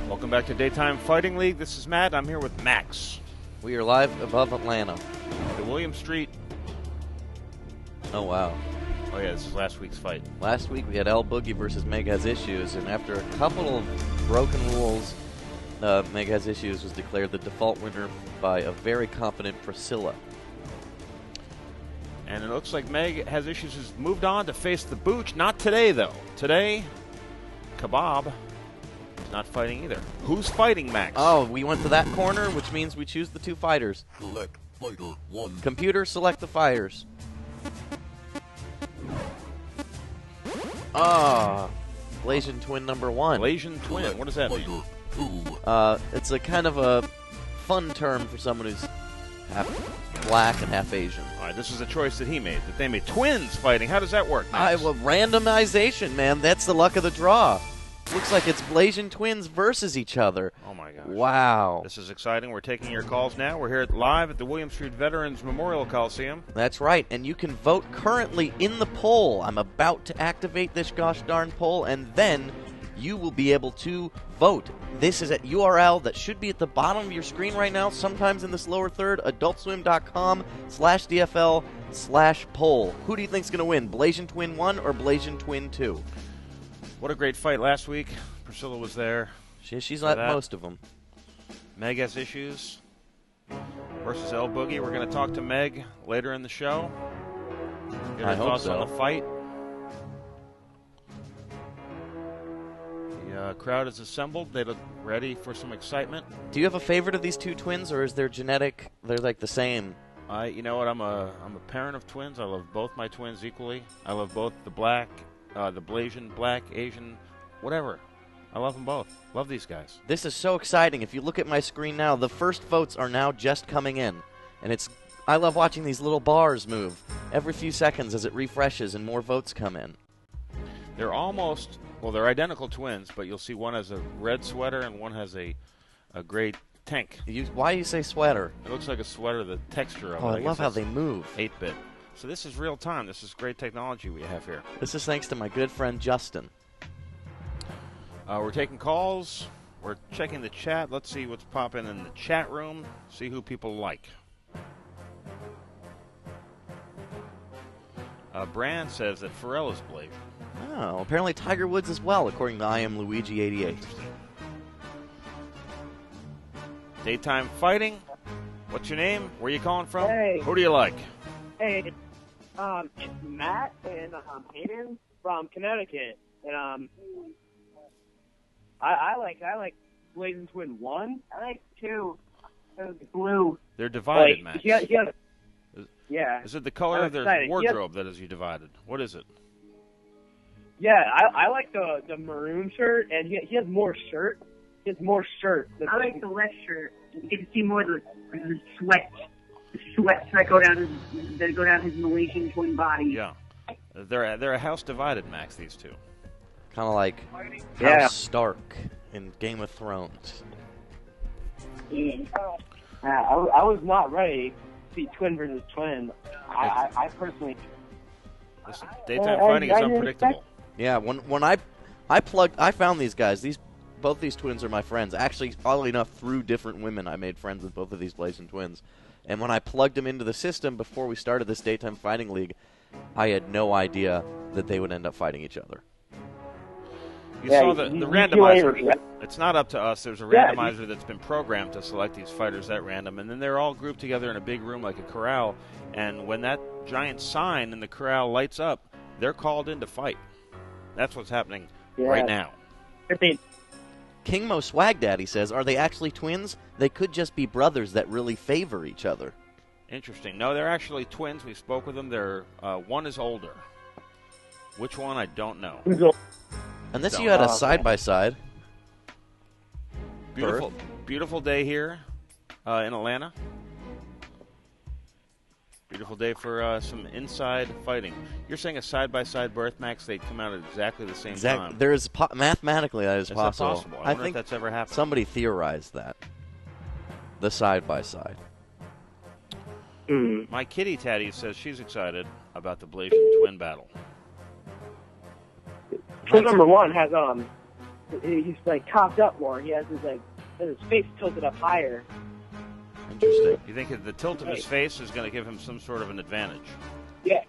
Welcome back to Daytime Fighting League. This is Matt. I'm here with Max. We are live above Atlanta. The William Street. Oh, wow. Oh, yeah, this is last week's fight. Last week we had El Boogie versus Meg Has Issues, and after a couple of broken rules, Meg Has Issues was declared the default winner by a very confident Priscilla. And it looks like Meg Has Issues has moved on to face the Booch. Not today, though. Today, Kebab is not fighting either. Who's fighting, Max? Oh, we went to that corner, which means we choose the two fighters. Select fighter 1. Computer, select the fighters. Blasian twin number 1. Blasian twin. What does that mean? It's a kind of a fun term for someone who's half black and half Asian. All right, this is a choice that he made, that they made twins fighting. How does that work, Max? Well, randomization, man. That's the luck of the draw. Looks like it's Blasian twins versus each other. Oh, my gosh. Wow. This is exciting. We're taking your calls now. We're here live at the William Street Veterans Memorial Coliseum. That's right, and you can vote currently in the poll. I'm about to activate this gosh darn poll, and then you will be able to vote. This is at URL that should be at the bottom of your screen right now, sometimes in this lower third, adultswim.com/DFL/poll. Who do you think's going to win, Blasian Twin 1 or Blasian Twin 2? What a great fight last week. Priscilla was there. She's at most of them. Meg Has Issues versus El Boogie. We're going to talk to Meg later in the show. Get her thoughts on the fight. The crowd is assembled. They look ready for some excitement. Do you have a favorite of these two twins, or is there genetic? They're like the same. You know what? I'm a parent of twins. I love both my twins equally. I love both the black, the Blasian, black, Asian, whatever. I love them both. Love these guys. This is so exciting. If you look at my screen now, the first votes are now just coming in. And I love watching these little bars move every few seconds as it refreshes and more votes come in. They're almost, well, they're identical twins, but you'll see one has a red sweater and one has a gray tank. Why do you say sweater? It looks like a sweater, the texture of it. Oh, I love how they move. 8-bit. So this is real time. This is great technology we have here. This is thanks to my good friend Justin. We're taking calls. We're checking the chat. Let's see what's popping in the chat room. See who people like. Brand says that Pharrell is Blasian. Oh, apparently Tiger Woods as well, according to I Am Luigi 88. Daytime Fighting. What's your name? Where you calling from? Hey. Who do you like? Hey, it's Matt and Hayden from Connecticut, and I like Blasian Twin 1. I like 2. Blue. They're divided, Matt. Yeah. Is it the color of their wardrobe that is you divided? What is it? Yeah, I like the maroon shirt, and he has more shirt. He has more shirt. I like the left shirt. You can see more of the sweat. The sweats that go down his Malaysian twin body. Yeah. They're a house divided, Max, these two. Kind of like House Stark in Game of Thrones. Yeah. I was not ready to see twin versus twin. I personally... Listen, daytime fighting is unpredictable. Yeah, when I found these guys. Both these twins are my friends. Actually, oddly enough, through different women, I made friends with both of these Blasian twins. And when I plugged them into the system before we started this Daytime Fighting League, I had no idea that they would end up fighting each other. You saw the randomizer. It's not up to us. There's a randomizer that's been programmed to select these fighters at random, and then they're all grouped together in a big room like a corral. And when that giant sign in the corral lights up, they're called in to fight. That's what's happening right now. King Mo Swag Daddy says, are they actually twins? They could just be brothers that really favor each other. Interesting. No, they're actually twins. We spoke with them. They're one is older. Which one, I don't know. Unless you had a side-by-side. Beautiful day here in Atlanta. Beautiful day for some inside fighting. You're saying a side-by-side birth, Max? They come out at exactly the same time. There is mathematically that is possible. That possible? I wonder if that's ever happened. Somebody theorized that. The side-by-side. My kitty Tatty says she's excited about the Blasian twin battle. Twin number 1 has he's like cocked up more. He has his face tilted up higher. Interesting. You think the tilt of his face is going to give him some sort of an advantage? Yeah,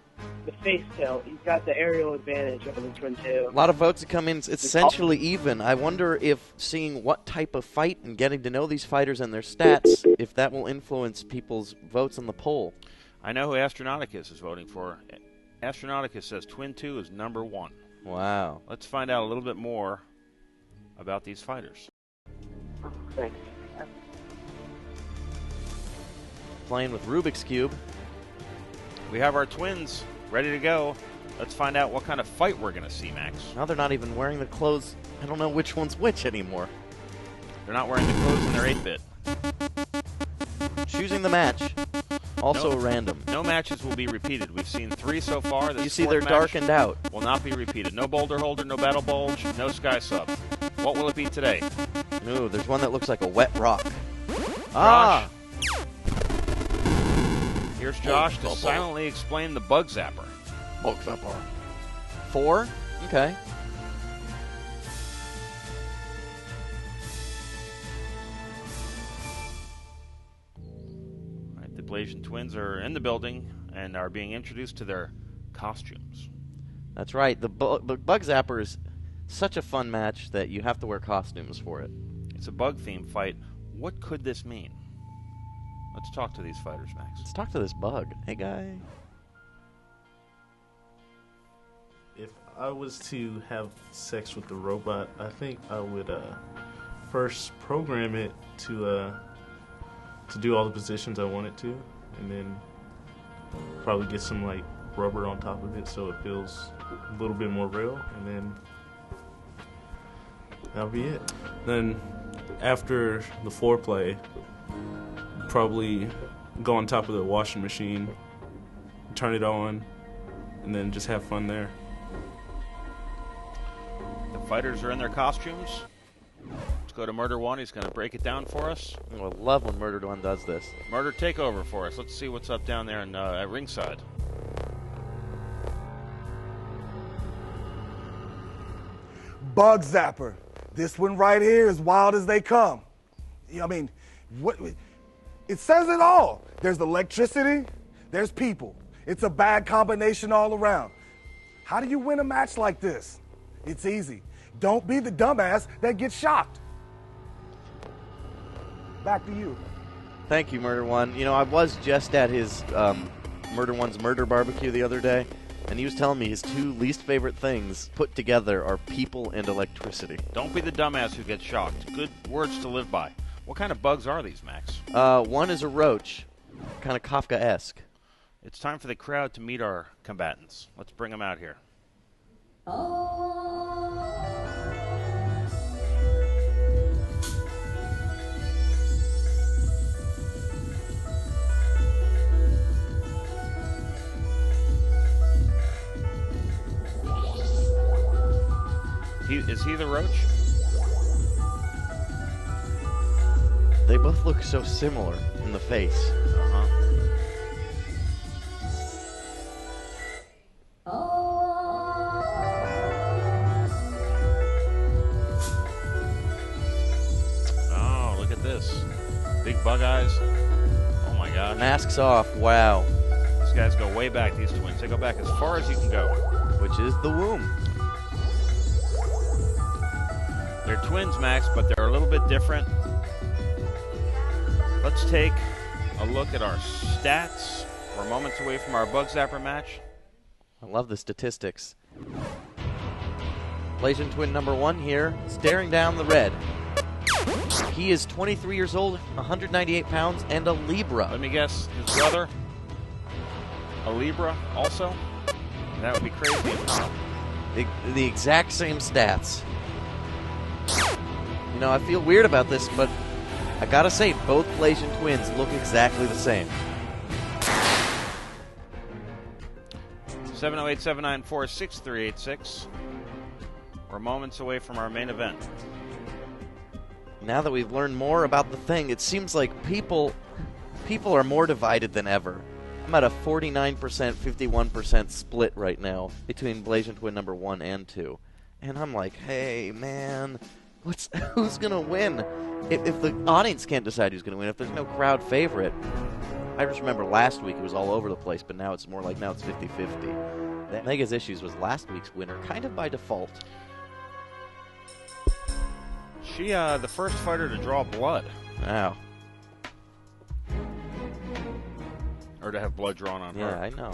the face tilt. He's got the aerial advantage over the Twin 2. A lot of votes have come in. It's essentially even. I wonder if seeing what type of fight and getting to know these fighters and their stats, if that will influence people's votes on the poll. I know who Astronauticus is voting for. Astronauticus says Twin 2 is number 1. Wow. Let's find out a little bit more about these fighters. Thanks. Playing with Rubik's Cube. We have our twins ready to go. Let's find out what kind of fight we're going to see, Max. Now they're not even wearing the clothes. I don't know which one's which anymore. They're not wearing the clothes in their 8-bit. Choosing the match. Also random. No matches will be repeated. We've seen 3 so far. You see they're darkened out. Will not be repeated. No boulder holder, no battle bulge, no sky sub. What will it be today? Ooh, there's one that looks like a wet rock. Josh. Here's Josh to silently explain the Bug Zapper. Bug Zapper. 4? Okay. All right, the Blasian twins are in the building and are being introduced to their costumes. That's right. The Bug Zapper is such a fun match that you have to wear costumes for it. It's a bug-themed fight. What could this mean? Let's talk to these fighters, Max. Let's talk to this bug. Hey, guy. If I was to have sex with the robot, I think I would first program it to do all the positions I want it to, and then probably get some like rubber on top of it so it feels a little bit more real, and then that'll be it. Then after the foreplay, probably go on top of the washing machine, turn it on, and then just have fun there. The fighters are in their costumes. Let's go to Murder One. He's going to break it down for us. I love when Murder One does this. Murder, take over for us. Let's see what's up down there at ringside. Bug Zapper. This one right here is wild as they come. I mean, what? It says it all. There's electricity, there's people. It's a bad combination all around. How do you win a match like this? It's easy. Don't be the dumbass that gets shocked. Back to you. Thank you, Murder One. You know, I was just at his Murder One's murder barbecue the other day, and he was telling me his 2 least favorite things put together are people and electricity. Don't be the dumbass who gets shocked. Good words to live by. What kind of bugs are these, Max? One is a roach, kind of Kafka-esque. It's time for the crowd to meet our combatants. Let's bring them out here. Is he the roach? They both look so similar in the face. Oh, look at this. Big bug eyes. Oh my gosh. Masks off. Wow. These guys go way back, these twins. They go back as far as you can go. Which is the womb. They're twins, Max, but they're a little bit different. Let's take a look at our stats. We're moments away from our Bug Zapper match. I love the statistics. Blasian twin number 1 here, staring down the red. He is 23 years old, 198 pounds, and a Libra. Let me guess, his brother, a Libra also? That would be crazy if not. The exact same stats. You know, I feel weird about this, but I gotta say, both Blasian twins look exactly the same. 708-794-6386. We're moments away from our main event. Now that we've learned more about the thing, it seems like people are more divided than ever. I'm at a 49%, 51% split right now between Blasian twin number 1 and 2. And I'm like, hey, man, who's going to win? If the audience can't decide who's going to win, if there's no crowd favorite. I just remember last week it was all over the place, but now it's more like now it's 50-50. Mega's Issues was last week's winner, kind of by default. She, the first fighter to draw blood. Wow. Or to have blood drawn on her. Yeah, I know.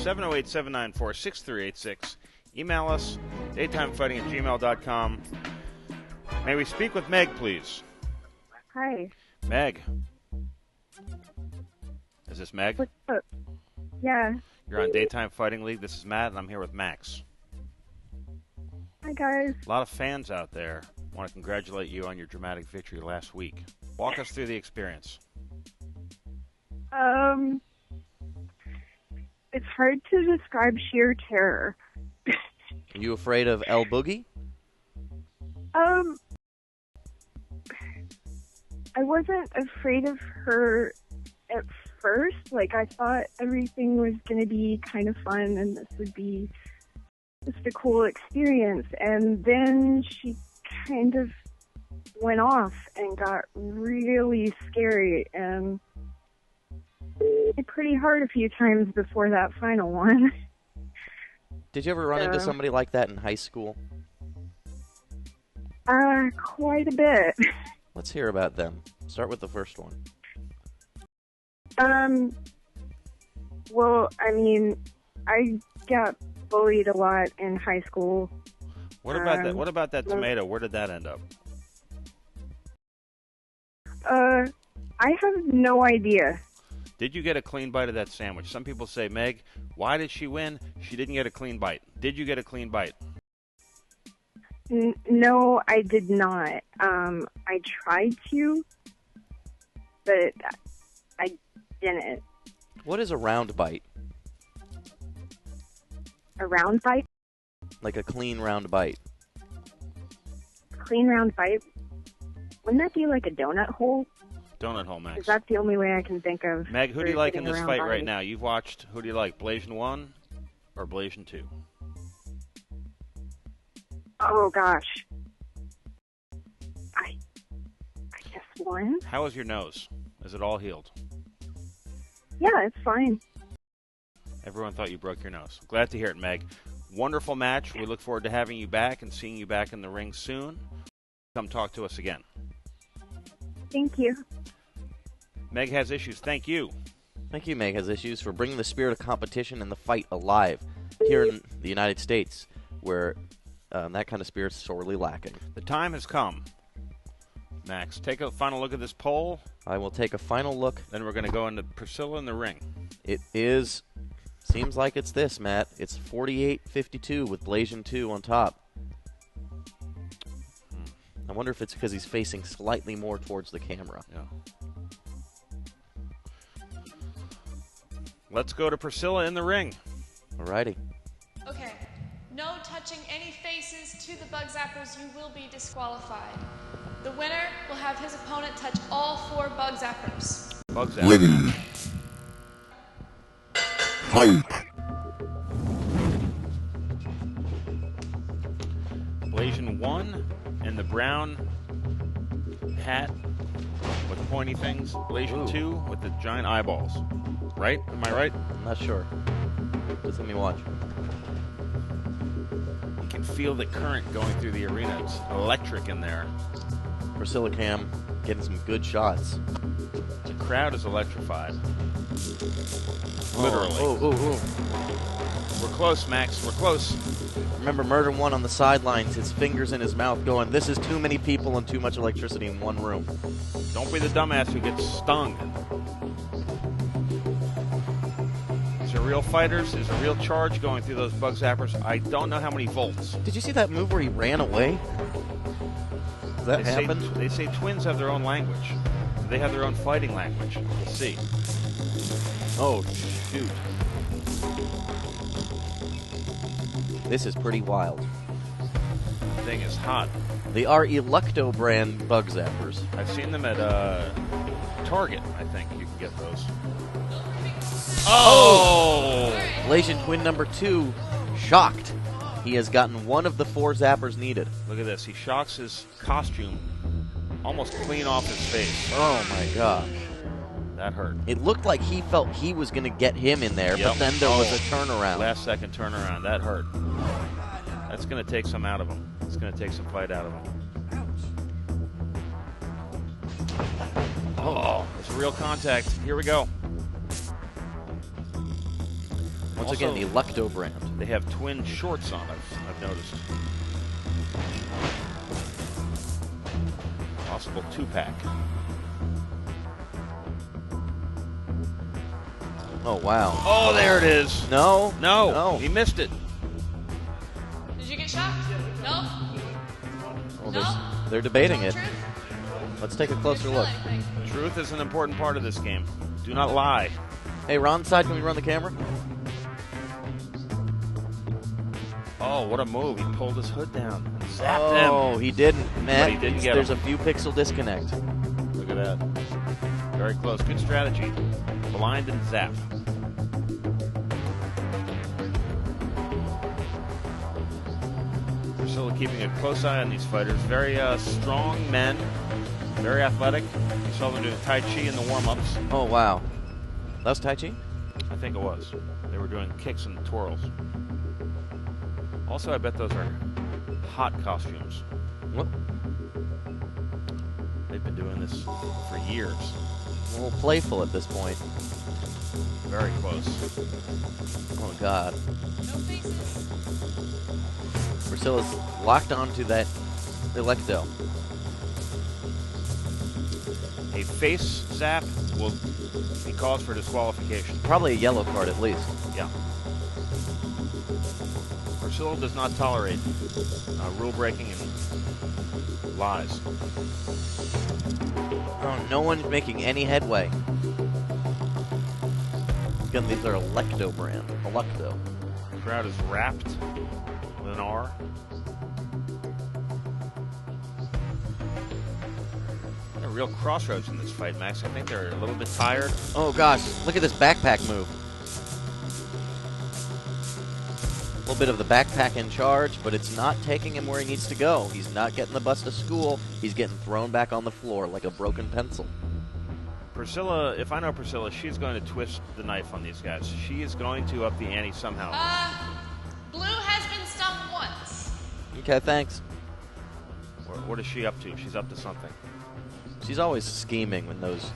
708-794-6386. Email us, daytimefighting@gmail.com. May we speak with Meg, please? Hi. Meg. Is this Meg? What's up? Yeah. You're on Daytime Fighting League. This is Matt, and I'm here with Max. Hi, guys. A lot of fans out there want to congratulate you on your dramatic victory last week. Walk us through the experience. It's hard to describe sheer terror. Are you afraid of El Boogie? I wasn't afraid of her at first. Like, I thought everything was going to be kind of fun and this would be just a cool experience. And then she kind of went off and got really scary and hit pretty hard a few times before that final one. Did you ever run into somebody like that in high school? Quite a bit. Let's hear about them. Start with the first one. Well, I mean, I got bullied a lot in high school. What about that? What about that tomato? Where did that end up? I have no idea. Did you get a clean bite of that sandwich? Some people say, Meg, why did she win? She didn't get a clean bite. Did you get a clean bite? No, I did not. I tried to, but I didn't. What is a round bite? A round bite? Like a clean round bite. Clean round bite? Wouldn't that be like a donut hole? Donut hole, Max. Is that the only way I can think of? Meg, who do you like in this fight body? right now? You've watched, who do you like, Blasian 1 or Blasian 2? Oh, gosh. I guess 1. How is your nose? Is it all healed? Yeah, it's fine. Everyone thought you broke your nose. Glad to hear it, Meg. Wonderful match. We look forward to having you back and seeing you back in the ring soon. Come talk to us again. Thank you. Meg Has Issues. Thank you. Thank you, Meg Has Issues, for bringing the spirit of competition and the fight alive here in the United States, where that kind of spirit's sorely lacking. The time has come. Max, take a final look at this poll. I will take a final look. Then we're going to go into Priscilla in the ring. It seems like it's this, Matt. It's 48-52 with Blasian 2 on top. I wonder if it's because he's facing slightly more towards the camera. Yeah. Let's go to Priscilla in the ring. Alrighty. Okay. No touching any faces to the Bug Zappers. You will be disqualified. The winner will have his opponent touch all 4 Bug Zappers. Bug Zappers. Ready. Fight. Blasian 1 in the brown hat with pointy things. Blasian 2 with the giant eyeballs. Right? Am I right? I'm not sure. Just let me watch. You can feel the current going through the arena. It's electric in there. Priscilla Cam getting some good shots. The crowd is electrified. Literally. Oh. We're close, Max. We're close. Remember Murder 1 on the sidelines, his fingers in his mouth going, this is too many people and too much electricity in one room. Don't be the dumbass who gets stung. These are real fighters. There's a real charge going through those Bug Zappers. I don't know how many volts. Did you see that move where he ran away? Did that happen? They say twins have their own language. They have their own fighting language. Let's see. Oh, shoot. This is pretty wild. The thing is hot. They are Electo brand Bug Zappers. I've seen them at Target, I think. You can get those. Oh! Blasian twin number 2, shocked. He has gotten one of the 4 zappers needed. Look at this. He shocks his costume almost clean off his face. Oh, my gosh. That hurt. It looked like he felt he was going to get him in there, but then there was a turnaround. Last second turnaround. That hurt. That's going to take some out of him. It's going to take some fight out of him. Oh, it's real contact. Here we go. Once again, the Electo brand. They have twin shorts on, I've noticed. Possible 2-pack. Oh, wow. Oh, there it is. No. No. He missed it. Did you get shocked? No? Well, they're debating it. Let's take a closer look. Truth is an important part of this game. Do not lie. Hey, Ron side, can we run the camera? Oh, what a move. He pulled his hood down. Zapped him. Oh, he didn't. Man, But he didn't get there's him. a few pixel disconnect. Look at that. Very close. Good strategy. Blind and zap. Priscilla keeping a close eye on these fighters. Very strong men. Very athletic. You saw them doing Tai Chi in the warm-ups. Oh, wow. That was Tai Chi? I think it was. They were doing kicks and twirls. Also, I bet those are hot costumes. What? They've been doing this for years. A little playful at this point. Very close. Oh, God. No faces. Priscilla's locked onto that Electo. A face zap will be cause for disqualification. Probably a yellow card at least. Yeah. Priscilla does not tolerate rule breaking and lies. Oh, no one's making any headway. Again, these are Electo brand. Electo. The crowd is wrapped with an R. They're real crossroads in this fight, Max. I think they're a little bit tired. Oh, gosh. Look at this backpack move. A little bit of the backpack in charge, but it's not taking him where he needs to go. He's not getting the bus to school. He's getting thrown back on the floor like a broken pencil. Priscilla, if I know Priscilla, she's going to twist the knife on these guys. She is going to up the ante somehow. Blue has been stumped once. Okay, thanks. What is she up to? She's up to something. She's always scheming when those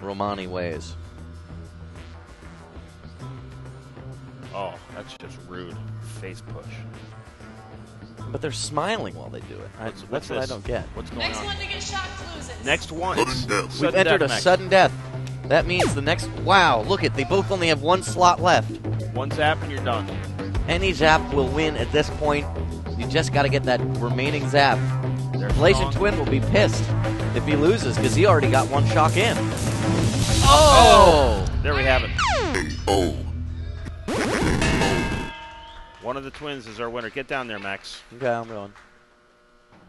Romani ways. Oh, that's just rude. Face push. But they're smiling while they do it. That's what I don't get. What's going Next on? one to get shocked loses. Next one. Sudden death. We've entered a sudden death. That means the next... Wow, look it. They both only have one slot left. One zap and you're done. Any zap will win at this point. You just got to get that remaining zap. Blasian Twin will be pissed if he loses because he already got one shock in. Oh! There we have it. Oh. One of the twins is our winner. Get down there, Max. Okay, I'm going.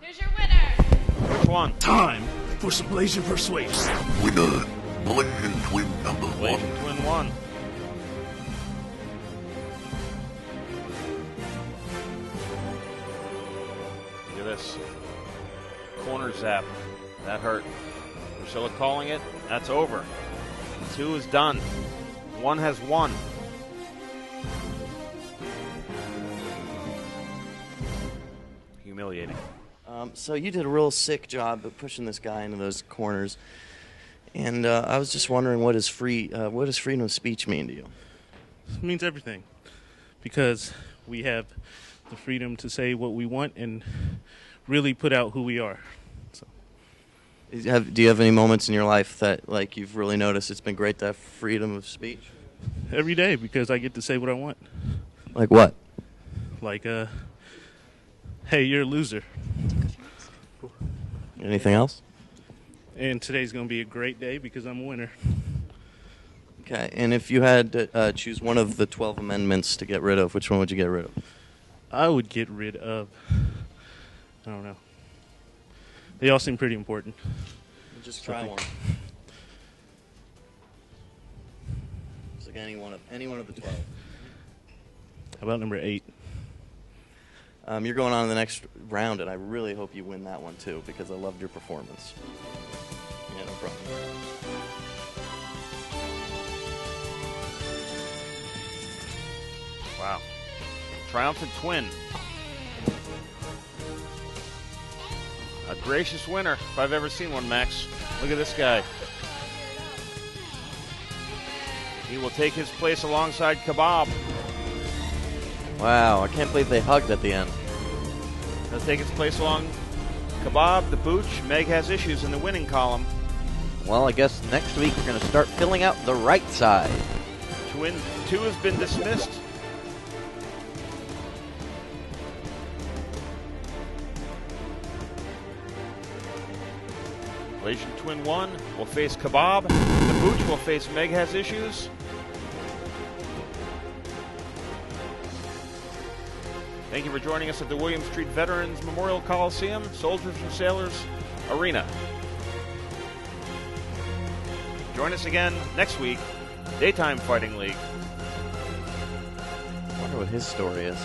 Here's your winner. Which one? Time for some Blasian persuasion. Winner. Blasian Twin number 1. Blasian Twin 1. Look at this. Corner zap. That hurt. Priscilla calling it. That's over. 2 is done. 1 has won. Humiliating. So you did a real sick job of pushing this guy into those corners, and I was just wondering what does freedom of speech mean to you? It means everything, because we have the freedom to say what we want and really put out who we are. So. Do you have any moments in your life that like you've really noticed it's been great to have freedom of speech? Every day, because I get to say what I want. Like what? Like, hey, you're a loser. Anything else? And today's going to be a great day because I'm a winner. Okay, and if you had to choose one of the 12 amendments to get rid of, which one would you get rid of? I would get rid of, I don't know. They all seem pretty important. Just try one. It's like any one of the 12. How about number 8? You're going on to the next round, and I really hope you win that one, too, because I loved your performance. Yeah, no problem. Wow. Triumphant twin. A gracious winner, if I've ever seen one, Max. Look at this guy. He will take his place alongside Kebab. Wow, I can't believe they hugged at the end. He'll take his place along Kebab, the Booch. Meg has issues in the winning column. Well, I guess next week we're going to start filling out the right side. Twin 2 has been dismissed. Blasian Twin 1 will face Kebab. The Booch will face Meg has issues. Thank you for joining us at the William Street Veterans Memorial Coliseum, Soldiers and Sailors Arena. Join us again next week, Daytime Fighting League. I wonder what his story is.